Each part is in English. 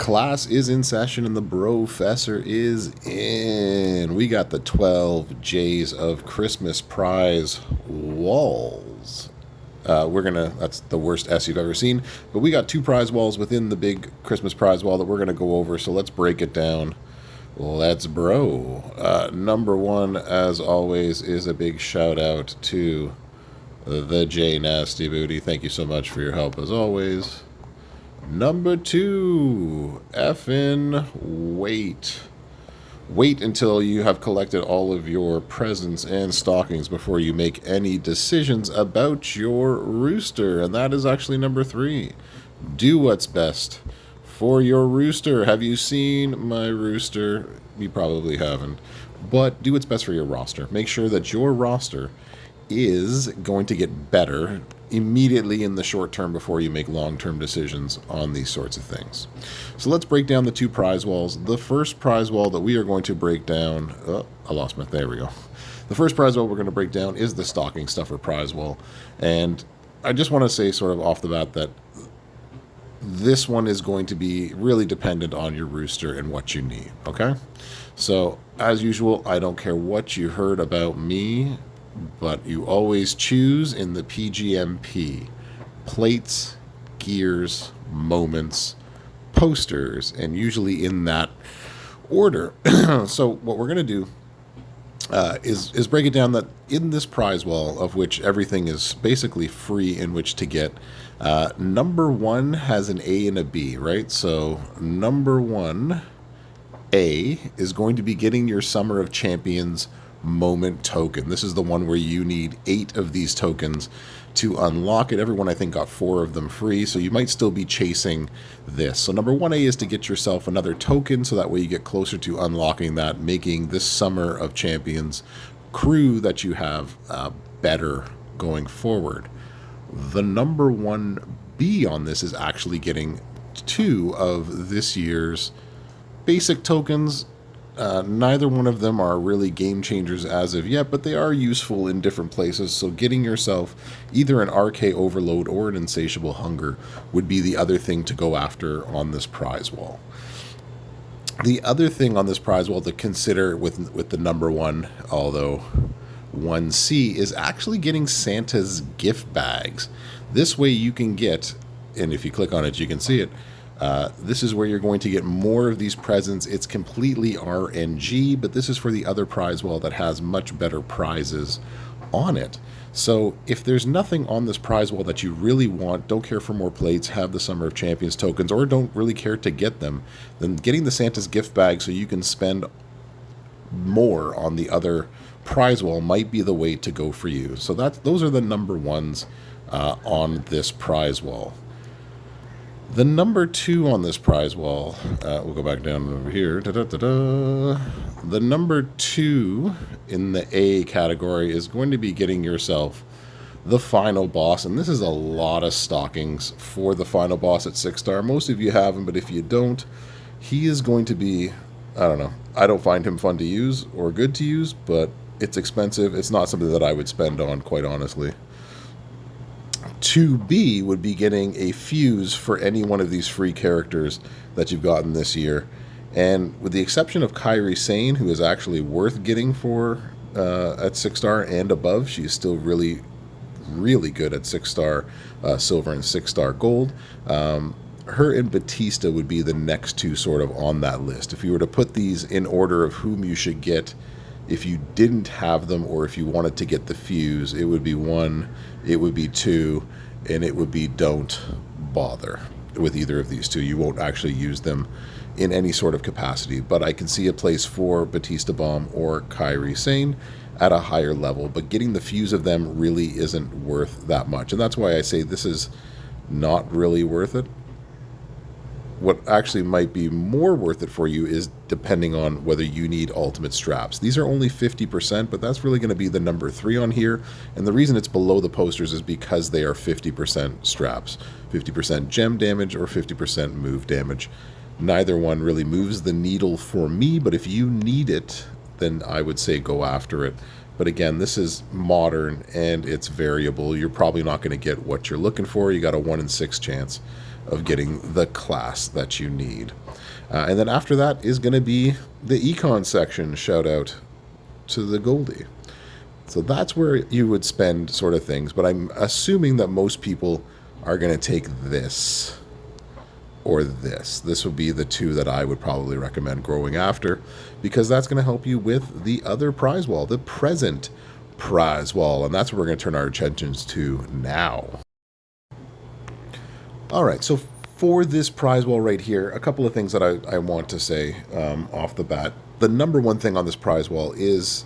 Class is in session and the Brofessor is in. We got the 12 Jays of Christmas prize walls. That's the worst S you've ever seen, but we got 2 prize walls within the big Christmas prize wall that we're going to go over, so let's break it down. Let's bro. Number 1, as always, is a big shout out to the J Nasty Booty. Thank you so much for your help, as always. Number 2, effin' wait. Wait until you have collected all of your presents and stockings before you make any decisions about your rooster. And that is actually number 3. Do what's best for your rooster. Have you seen my rooster? You probably haven't. But do what's best for your roster. Make sure that your roster is going to get better immediately in the short term before you make long-term decisions on these sorts of things. So let's break down the 2 prize walls. The first prize wall that we are going to break down... Oh, I lost my... There we go. The first prize wall we're going to break down is the stocking stuffer prize wall. And I just want to say sort of off the bat that this one is going to be really dependent on your rooster and what you need, okay? So, as usual, I don't care what you heard about me, but you always choose in the PGMP plates, gears, moments, posters, and usually in that order. So what we're going to do is break it down that in this prize wall, of which everything is basically free in which to get, number 1 has an A and a B, right? So number 1, A, is going to be getting your Summer of Champions moment token. This is the one where you need 8 of these tokens to unlock it. Everyone, I think, got 4 of them free, so you might still be chasing this. So number 1A is to get yourself another token, so that way you get closer to unlocking that, making this Summer of Champions crew that you have better going forward. The number 1B on this is actually getting 2 of this year's basic tokens. Neither one of them are really game changers as of yet, but they are useful in different places, so getting yourself either an RK Overload or an Insatiable Hunger would be the other thing to go after on this prize wall. The other thing on this prize wall to consider with the number 1, although 1C, is actually getting Santa's gift bags. This way you can get, and if you click on it you can see it, this is where you're going to get more of these presents. It's completely RNG, but this is for the other prize wall that has much better prizes on it. So if there's nothing on this prize wall that you really want, don't care for more plates, have the Summer of Champions tokens, or don't really care to get them, then getting the Santa's gift bag so you can spend more on the other prize wall might be the way to go for you. So those are the number 1s on this prize wall. The number 2 on this prize wall, we'll go back down over here. The number 2 in the A category is going to be getting yourself the final boss, and this is a lot of stockings for the final boss at 6-star. Most of you have him, but if you don't, he is going to be, I don't know, I don't find him fun to use or good to use, but it's expensive. It's not something that I would spend on, quite honestly. 2B would be getting a fuse for any one of these free characters that you've gotten this year. And with the exception of Kairi Sane, who is actually worth getting for at 6-star and above, she's still really, really good at 6-star silver and 6-star gold. Her and Batista would be the next 2 sort of on that list. If you were to put these in order of whom you should get if you didn't have them, or if you wanted to get the fuse, it would be 1, it would be 2, and it would be don't bother with either of these 2. You won't actually use them in any sort of capacity, but I can see a place for Batista Bomb or Kairi Sane at a higher level, but getting the fuse of them really isn't worth that much, and that's why I say this is not really worth it. What actually might be more worth it for you is depending on whether you need ultimate straps. These are only 50%, but that's really going to be the number 3 on here. And the reason it's below the posters is because they are 50% straps. 50% gem damage or 50% move damage. Neither one really moves the needle for me, but if you need it, then I would say go after it. But again, this is modern and it's variable. You're probably not going to get what you're looking for. You got a 1 in 6 chance of getting the class that you need. And then after that is going to be the econ section. Shout out to the Goldie. So that's where you would spend sort of things. But I'm assuming that most people are going to take this or this. This would be the two that I would probably recommend growing after, because that's going to help you with the other prize wall, the present prize wall. And that's what we're going to turn our attentions to now. All right, so for this prize wall right here, a couple of things that I want to say off the bat. The number one thing on this prize wall is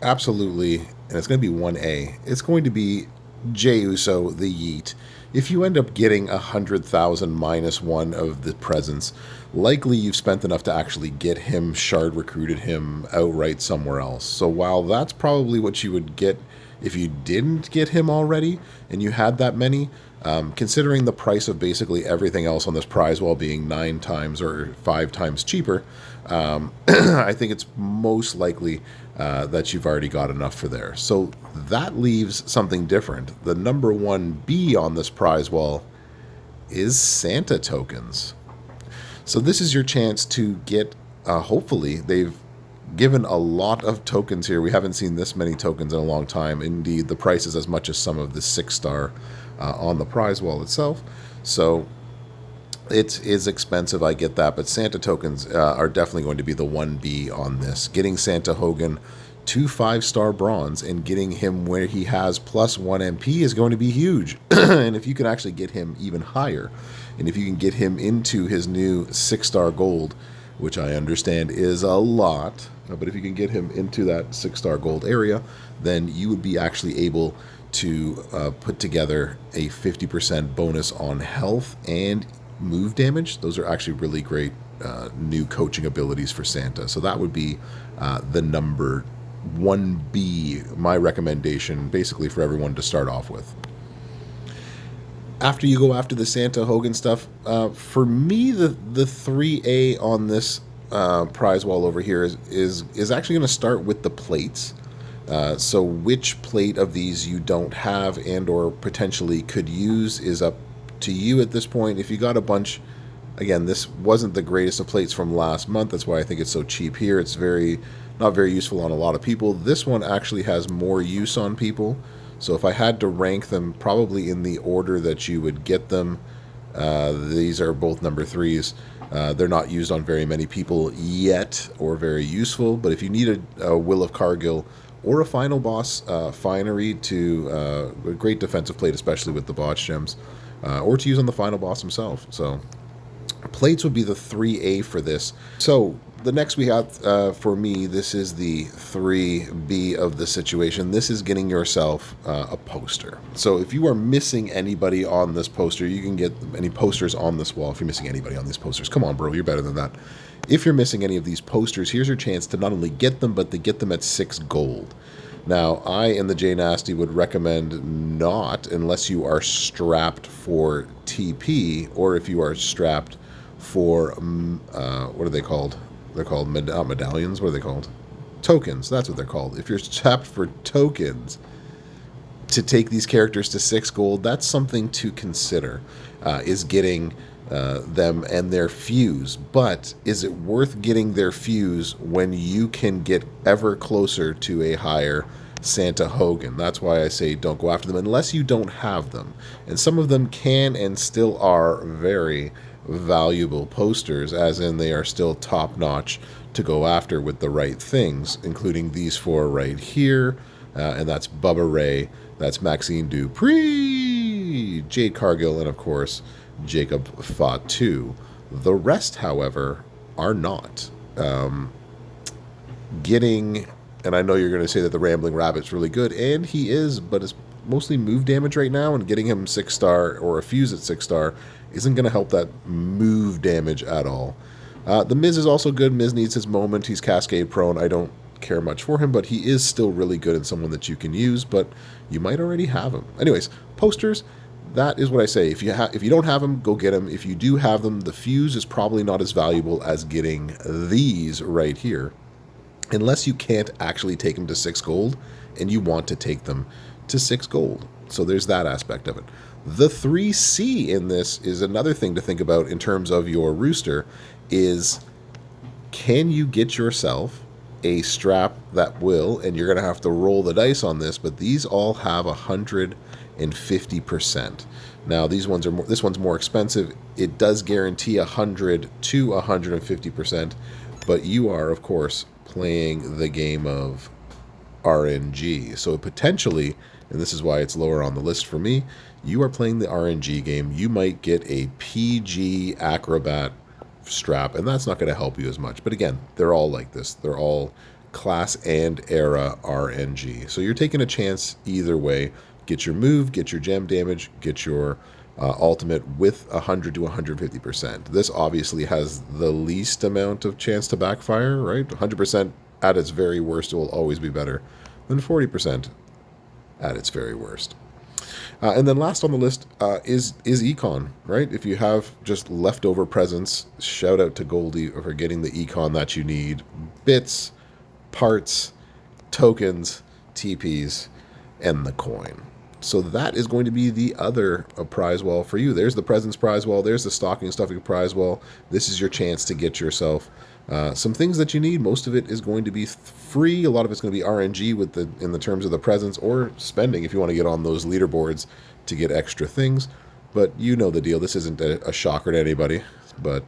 absolutely, and it's going to be 1A, it's going to be Jey Uso, the Yeet. If you end up getting 100,000 minus one of the presents, likely you've spent enough to actually get him, shard recruited him outright somewhere else. So while that's probably what you would get if you didn't get him already and you had that many, considering the price of basically everything else on this prize wall being 9 times or 5 times cheaper, I think it's most likely that you've already got enough for there. So that leaves something different. The number 1B on this prize wall is Santa tokens. So this is your chance to get, hopefully, they've given a lot of tokens here. We haven't seen this many tokens in a long time. Indeed, the price is as much as some of the 6-star on the prize wall itself. So it is expensive, I get that, but Santa tokens are definitely going to be the 1B on this. Getting Santa Hogan to 5-star bronze and getting him where he has plus 1 MP is going to be huge. And if you can actually get him even higher, and if you can get him into his new 6-star gold, which I understand is a lot, but if you can get him into that 6-star gold area, then you would be actually able to put together a 50% bonus on health and move damage. Those are actually really great new coaching abilities for Santa. So that would be the number 1B, my recommendation, basically for everyone to start off with. After you go after the Santa Hogan stuff, for me, the 3A on this prize wall over here is actually going to start with the plates. So which plate of these you don't have and or potentially could use is up to you at this point. If you got a bunch, again, this wasn't the greatest of plates from last month. That's why I think it's so cheap here. It's not very useful on a lot of people. This one actually has more use on people. So if I had to rank them probably in the order that you would get them, these are both number 3s. They're not used on very many people yet or very useful, but if you need a Will of Cargill or a final boss finery to a great defensive plate, especially with the botch gems, or to use on the final boss himself. So plates would be the 3A for this. So the next we have, for me, this is the 3B of the situation. This is getting yourself a poster. So if you are missing anybody on this poster, you can get any posters on this wall. If you're missing anybody on these posters, come on, bro, you're better than that. If you're missing any of these posters, here's your chance to not only get them, but to get them at 6 gold. Now, I in the J Nasty would recommend not, unless you are strapped for TP, or if you are strapped for, what are they called? They're called not medallions. What are they called? Tokens. That's what they're called. If you're strapped for tokens to take these characters to 6 gold, that's something to consider, is getting them and their fuse. But is it worth getting their fuse when you can get ever closer to a higher Santa Hogan? That's why I say don't go after them unless you don't have them. And some of them can and still are very valuable posters, as in they are still top-notch to go after with the right things, including these 4 right here, and that's Bubba Ray, that's Maxine Dupree, Jade Cargill, and of course Jacob Fatu. The rest, however, are not. Getting, and I know you're going to say that the Rambling Rabbit's really good, and he is, but it's mostly move damage right now, and getting him 6-star or a fuse at 6-star isn't going to help that move damage at all. The Miz is also good. Miz needs his moment. He's Cascade prone. I don't care much for him, but he is still really good and someone that you can use, but you might already have him. Anyways, posters, that is what I say. If you don't have them, go get them. If you do have them, the fuse is probably not as valuable as getting these right here, unless you can't actually take them to 6 gold and you want to take them to 6 gold. So there's that aspect of it. The 3C in this is another thing to think about in terms of your rooster is, can you get yourself a strap that will, and you're going to have to roll the dice on this, but these all have 150%. Now, this one's more expensive. It does guarantee 100 to 150%, but you are, of course, playing the game of RNG. So potentially, and this is why it's lower on the list for me, you are playing the RNG game. You might get a PG Acrobat strap, and that's not going to help you as much. But again, they're all like this. They're all class and era RNG. So you're taking a chance either way. Get your move, get your gem damage, get your ultimate with 100 to 150%. This obviously has the least amount of chance to backfire, right? 100% at its very worst, it will always be better than 40% at its very worst. And then last on the list is econ, right? If you have just leftover presents, shout out to Goldie for getting the econ that you need. Bits, parts, tokens, TPs, and the coin. So that is going to be the other prize wall for you. There's the presents prize wall. There's the stocking stuffing prize wall. This is your chance to get yourself some things that you need. Most of it is going to be free. A lot of it's going to be RNG in the terms of the presents, or spending if you want to get on those leaderboards to get extra things. But you know the deal. This isn't a shocker to anybody. But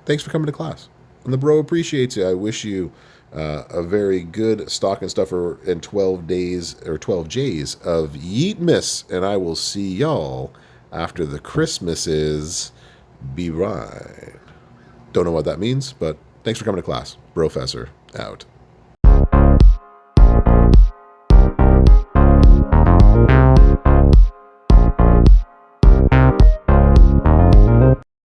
thanks for coming to class. And the bro appreciates you. I wish you a very good stocking stuffer and 12 days or 12 J's of Yeetmas. And I will see y'all after the Christmases. Be right. Don't know what that means, but thanks for coming to class. Brofessor out.